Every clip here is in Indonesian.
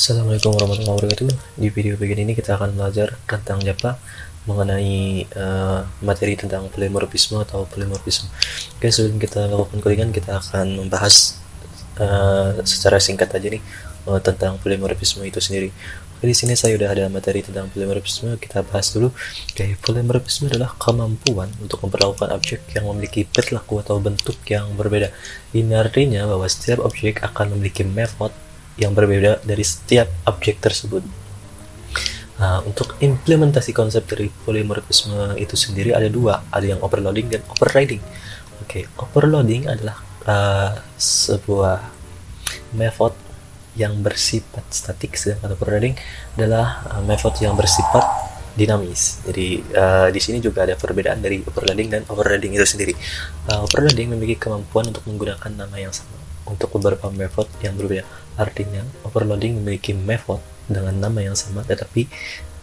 Assalamualaikum warahmatullahi wabarakatuh. Di video bagian ini kita akan belajar tentang Java mengenai materi tentang polymorphisme atau polymorphisme. Oke, sebelum kita lakukan codingan, kita akan membahas secara singkat aja nih tentang polymorphisme itu sendiri. Oke, di sini saya udah ada materi tentang polymorphisme. Kita bahas dulu. Oke, polymorphisme adalah kemampuan untuk memperlakukan objek yang memiliki perilaku atau bentuk yang berbeda. Ini artinya bahwa setiap objek akan memiliki method yang berbeda dari setiap objek tersebut. Nah, untuk implementasi konsep dari polymorphisme itu sendiri ada dua, ada yang overloading dan overriding. Oke, overloading adalah sebuah method yang bersifat statik, sedangkan overriding adalah method yang bersifat dinamis. Jadi di sini juga ada perbedaan dari overloading dan overriding itu sendiri. Overloading memiliki kemampuan untuk menggunakan nama yang sama untuk beberapa method yang berbeda. Artinya, overloading memiliki method dengan nama yang sama, tetapi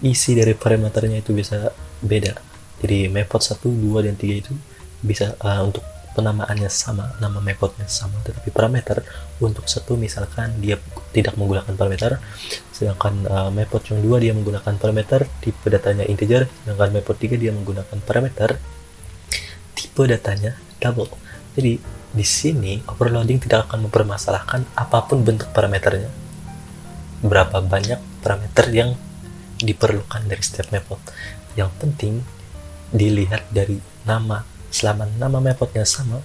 isi dari parameternya itu bisa beda. Jadi, method 1, 2, dan 3 itu bisa untuk penamaannya sama, nama methodnya sama, tetapi parameter untuk satu misalkan dia tidak menggunakan parameter, sedangkan method yang 2 dia menggunakan parameter, tipe datanya integer, sedangkan method 3 dia menggunakan parameter, tipe datanya double. Jadi, di sini overloading tidak akan mempermasalahkan apapun bentuk parameternya, berapa banyak parameter yang diperlukan dari setiap method. Yang penting dilihat dari nama. Selama nama methodnya sama,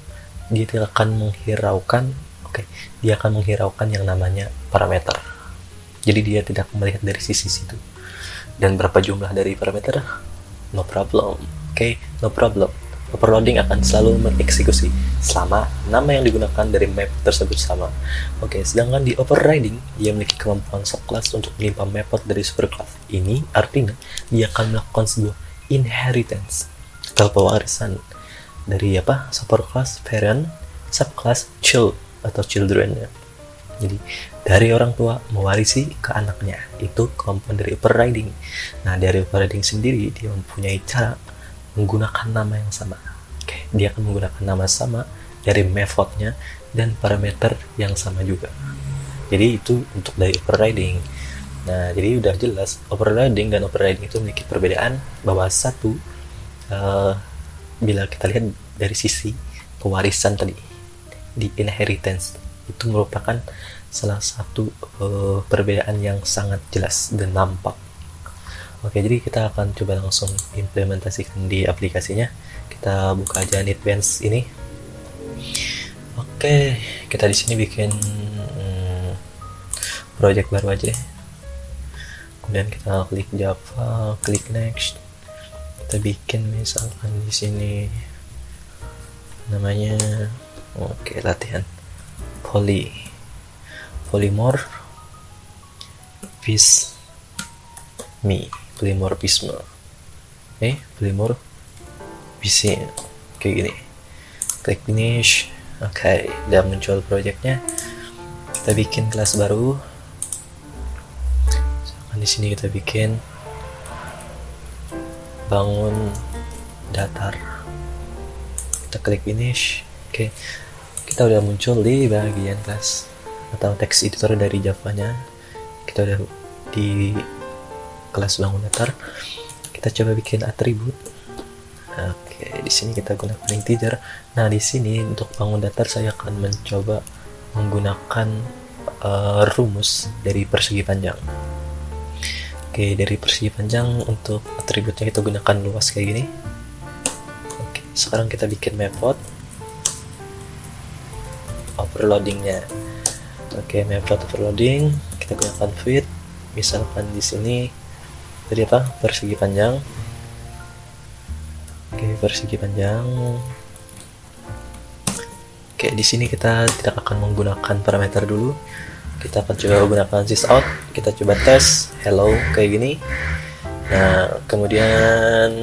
dia tidak akan menghiraukan, dia akan menghiraukan yang namanya parameter. Jadi dia tidak melihat dari sisi situ. Dan berapa jumlah dari parameter? No problem. No problem. Overloading akan selalu mengeksekusi selama nama yang digunakan dari map tersebut sama. Sedangkan di overriding, dia memiliki kemampuan subclass untuk menyimpan method dari superclass. Ini artinya dia akan melakukan sebuah inheritance atau pewarisan dari superclass parent, subclass child atau children. Jadi dari orang tua mewarisi ke anaknya. Itu kemampuan dari overriding. Nah, dari overriding sendiri dia mempunyai cara menggunakan nama yang sama. Dia akan menggunakan nama sama dari methodnya dan parameter yang sama juga. Jadi itu untuk dari overriding. Nah, jadi udah jelas overloading dan overriding itu memiliki perbedaan, bahwa satu bila kita lihat dari sisi pewarisan tadi di inheritance, itu merupakan salah satu perbedaan yang sangat jelas dan nampak. Jadi kita akan coba langsung implementasikan di aplikasinya. Kita buka aja NetBeans ini. Kita di sini bikin project baru aja deh. Kemudian kita klik Java, klik next. Kita bikin misalkan di sini namanya latihan polymorphisme. Polymorphisme kayak gini. Klik finish. Udah muncul projectnya. Kita bikin kelas baru. Misalkan di sini kita bikin bangun datar. Kita klik finish. Kita udah muncul di bagian kelas atau text editor dari Java-nya. Kita udah di kelas bangun datar. Kita coba bikin atribut. Di sini kita gunakan integer. Nah, di sini untuk bangun datar saya akan mencoba menggunakan rumus dari persegi panjang. Dari persegi panjang untuk atributnya kita gunakan luas kayak gini. Sekarang kita bikin method overloadingnya. Method overloading kita gunakan fit. Misalkan di sini tadi persegi panjang. Persegi panjang. Di sini kita tidak akan menggunakan parameter dulu. Kita akan coba menggunakan sysout. Kita coba tes hello kayak gini. Nah, kemudian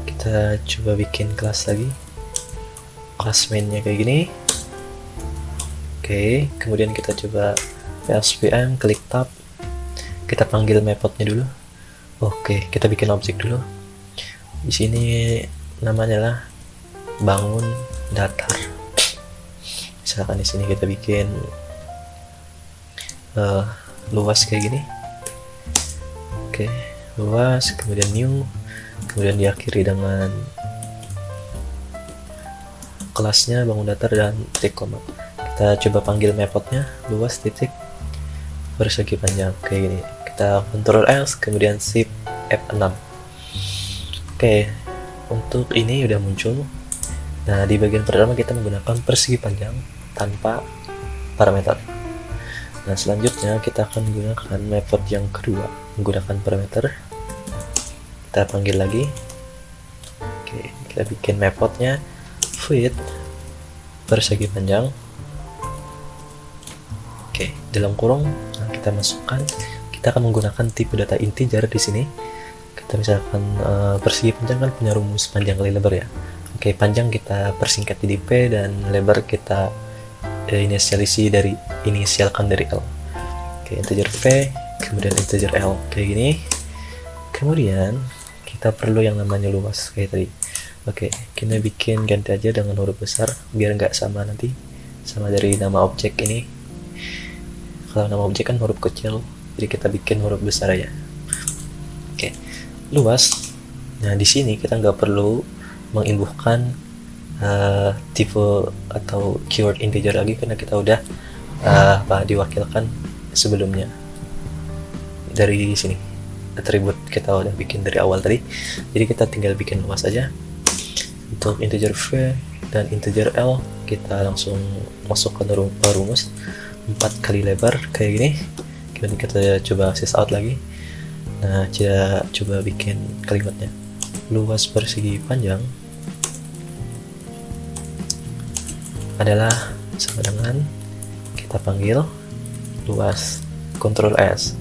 kita coba bikin kelas lagi. Kelas mainnya kayak gini. Kemudian kita coba PSPM, klik tab. Kita panggil methodnya dulu. Kita bikin objek dulu. Di sini namanya lah bangun datar. Misalkan di sini kita bikin luas kayak gini. Oke, luas, kemudian new, kemudian diakhiri dengan kelasnya bangun datar dan titik koma. Kita coba panggil metodenya luas titik persegi panjang kayak gini. Kita Ctrl S, kemudian Shift F6. Oke, untuk ini udah muncul. Nah, di bagian pertama kita menggunakan persegi panjang tanpa parameter. Nah, selanjutnya kita akan menggunakan method yang kedua, menggunakan parameter. Kita panggil lagi. Oke, kita bikin methodnya width persegi panjang. Oke, dalam kurung, nah kita masukkan. Kita akan menggunakan tipe data integer di sini. Kita misalkan persegi panjang kan punya rumus panjang kali lebar ya. Oke, panjang kita persingkat jadi P dan lebar kita inisialkan dari L. Oke, integer P, kemudian integer L kayak gini. Kemudian kita perlu yang namanya luas kayak tadi. Oke, kita bikin ganti aja dengan huruf besar biar nggak sama nanti sama dari nama objek ini. Kalau nama objek kan huruf kecil, jadi kita bikin huruf besar aja. Oke, luas. Nah, di sini kita nggak perlu mengimbuhkan tipe atau keyword integer lagi karena kita udah diwakilkan sebelumnya dari sini. Atribut kita udah bikin dari awal tadi, jadi kita tinggal bikin luas aja. Untuk integer V dan integer L kita langsung masuk ke rumus 4 kali lebar kayak gini. Kemudian kita coba sys out lagi. Nah, kita coba bikin kalimatnya luas persegi panjang adalah sama dengan kita panggil luas Ctrl S.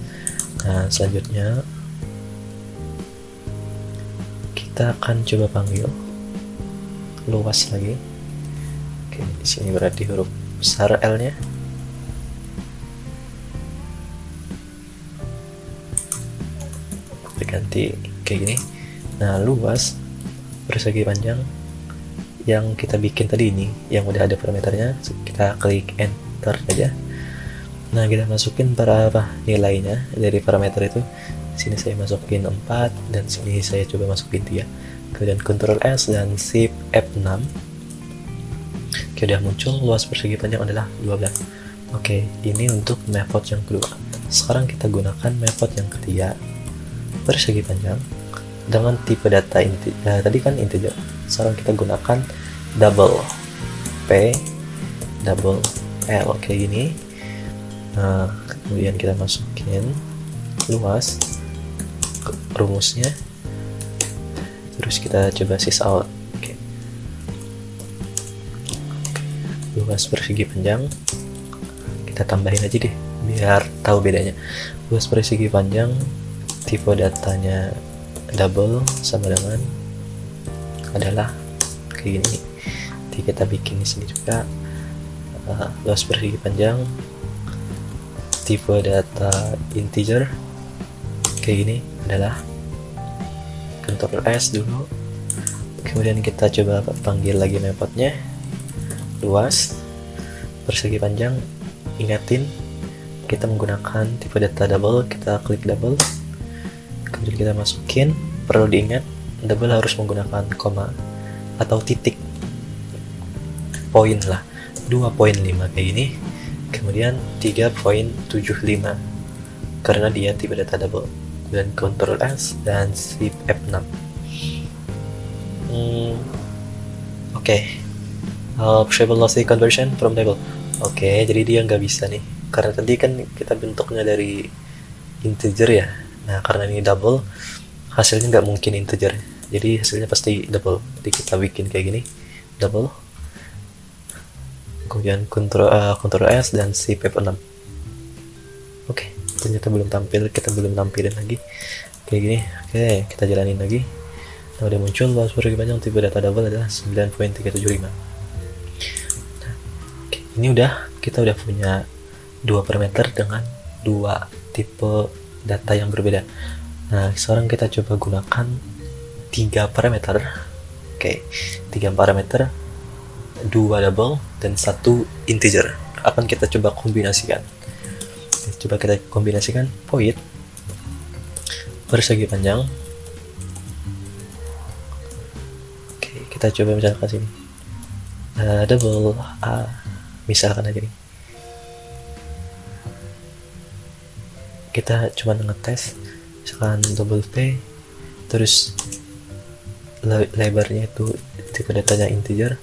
Nah, selanjutnya kita akan coba panggil luas lagi. Oke, di sini berarti huruf besar L-nya. Kita ganti kayak gini. Nah, luas persegi panjang yang kita bikin tadi ini, yang udah ada parameternya, kita klik enter aja. Nah, kita masukin nilainya dari parameter itu. Sini saya masukin 4 dan sini saya coba masukin 3. Kemudian Ctrl S dan Shift F6. Oke, udah muncul luas persegi panjang adalah 12. Oke, ini untuk method yang kedua. Sekarang kita gunakan method yang ketiga, persegi panjang dengan tipe data tadi kan integer. Sekarang kita gunakan double P double L kayak gini. Nah, kemudian kita masukin luas rumusnya, terus kita coba sys out. Oke. Luas persegi panjang kita tambahin aja deh biar tahu bedanya. Luas persegi panjang tipe datanya double sama dengan adalah kayak gini. Jadi kita bikin di sini juga luas persegi panjang tipe data integer kayak gini adalah Ctrl S dulu, kemudian kita coba panggil lagi methodnya luas persegi panjang. Ingatin kita menggunakan tipe data double, kita klik double, kemudian kita masukin. Perlu diingat double harus menggunakan koma atau titik poin lah, 2.5 kayak gini, kemudian 3.75 karena dia tipe data double, dan Ctrl S dan Shift F6. Observable lossy conversion from table. Jadi dia nggak bisa nih karena tadi kan kita bentuknya dari integer ya. Nah, karena ini double, hasilnya nggak mungkin integer, jadi hasilnya pasti double. Jadi kita bikin kayak gini, double, kemudian Ctrl S dan Shift F6. Oke, ternyata belum tampil, kita belum tampilin lagi kayak gini. Oke, kita jalanin lagi. Nah, udah muncul luas persegi panjang tipe data double adalah 9.375. Nah, oke, ini kita udah punya dua parameter dengan dua tipe data yang berbeda. Nah, sekarang kita coba gunakan 3 parameter. Oke, 3 parameter, 2 double dan 1 integer. Akan kita coba kombinasikan. Coba kita kombinasikan void persegi panjang. Oke, kita coba misalkan sini double A, misalkan aja nih. Kita cuma ngetes misalkan double P, terus lebarnya itu tipe datanya integer.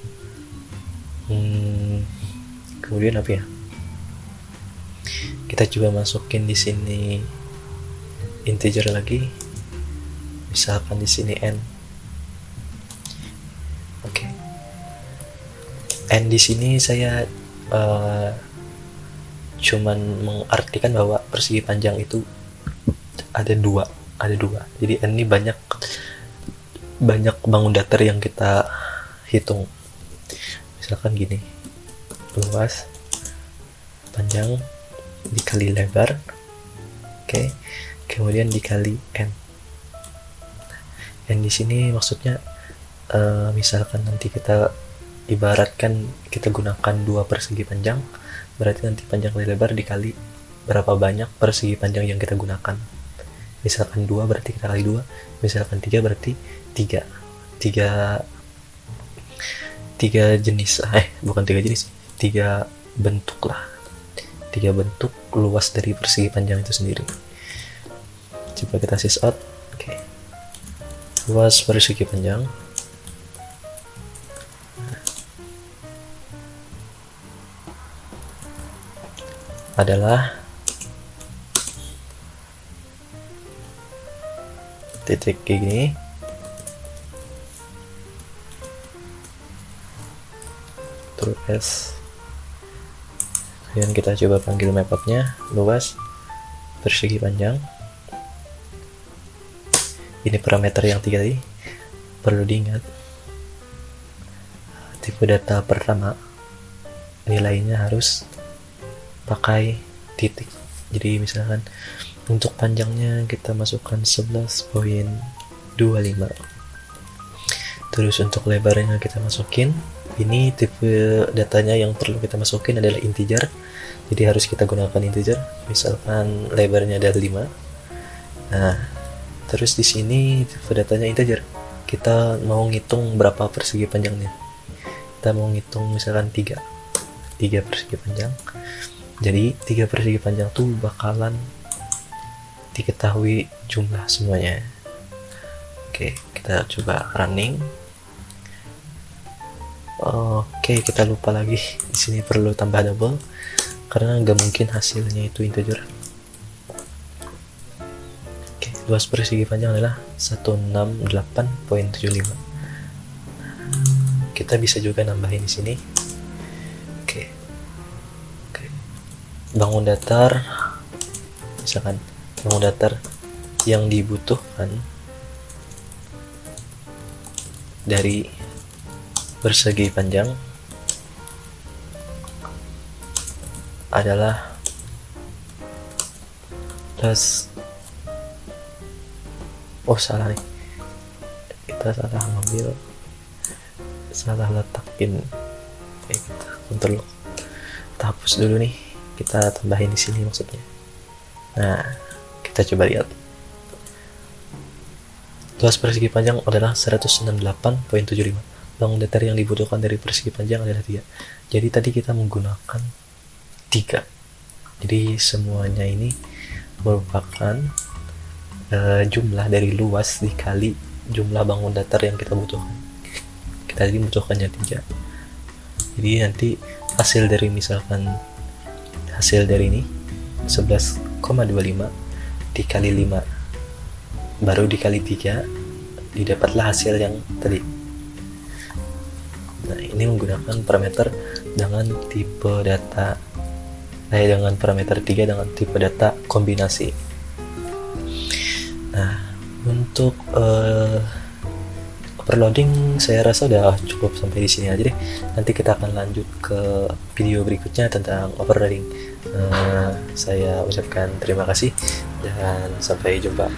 Kemudian apa ya, kita juga masukin di sini integer lagi, misalkan di sini n. Oke, n di sini saya cuman mengartikan bahwa persegi panjang itu ada dua. Jadi n ini banyak bangun datar yang kita hitung. Misalkan gini, luas panjang dikali lebar, oke, kemudian dikali n. N di sini maksudnya misalkan nanti kita ibaratkan kita gunakan dua persegi panjang, berarti nanti panjang kali lebar dikali berapa banyak persegi panjang yang kita gunakan. Misalkan 2 berarti kita kali 2, misalkan 3 berarti 3 jenis, bukan 3 jenis, 3 bentuk lah, 3 bentuk luas dari persegi panjang itu sendiri. Coba kita sys out. Oke, luas persegi panjang adalah titik kayak gini, terus S. Kemudian kita coba panggil methodenya luas persegi panjang. Ini parameter yang 3 tadi. Perlu diingat, tipe data pertama nilainya harus pakai titik. Jadi misalkan untuk panjangnya kita masukkan 11.25, terus untuk lebarnya kita masukin, ini tipe datanya yang perlu kita masukin adalah integer, jadi harus kita gunakan integer. Misalkan lebarnya ada 5. Nah, terus di sini tipe datanya integer, kita mau ngitung berapa persegi panjangnya. Kita mau ngitung misalkan 3 persegi panjang. Jadi 3 persegi panjang tuh bakalan diketahui jumlah semuanya. Oke, kita coba running. Oke, kita lupa lagi di sini perlu tambah double karena nggak mungkin hasilnya itu integer. Oke, luas persegi panjang adalah 168.75. Kita bisa juga nambahin di sini. Oke, bangun datar, misalkan bangun datar yang dibutuhkan dari persegi panjang adalah plus, salah nih, kita salah letakin, kita kontrol, kita hapus dulu nih, kita tambahin di sini maksudnya. Nah, kita coba lihat. Luas persegi panjang adalah 168.75. Bangun datar yang dibutuhkan dari persegi panjang adalah 3. Jadi tadi kita menggunakan 3. Jadi semuanya ini merupakan jumlah dari luas dikali jumlah bangun datar yang kita butuhkan. Kita tadi butuhkannya 3. Jadi nanti hasil dari ini 11,25 dikali 5 baru dikali 3 didapatlah hasil yang tadi. Nah, ini menggunakan parameter dengan tipe data dengan parameter 3 dengan tipe data kombinasi. Nah, untuk overloading saya rasa udah cukup sampai di sini aja deh. Nanti kita akan lanjut ke video berikutnya tentang overloading. Saya ucapkan terima kasih dan sampai jumpa.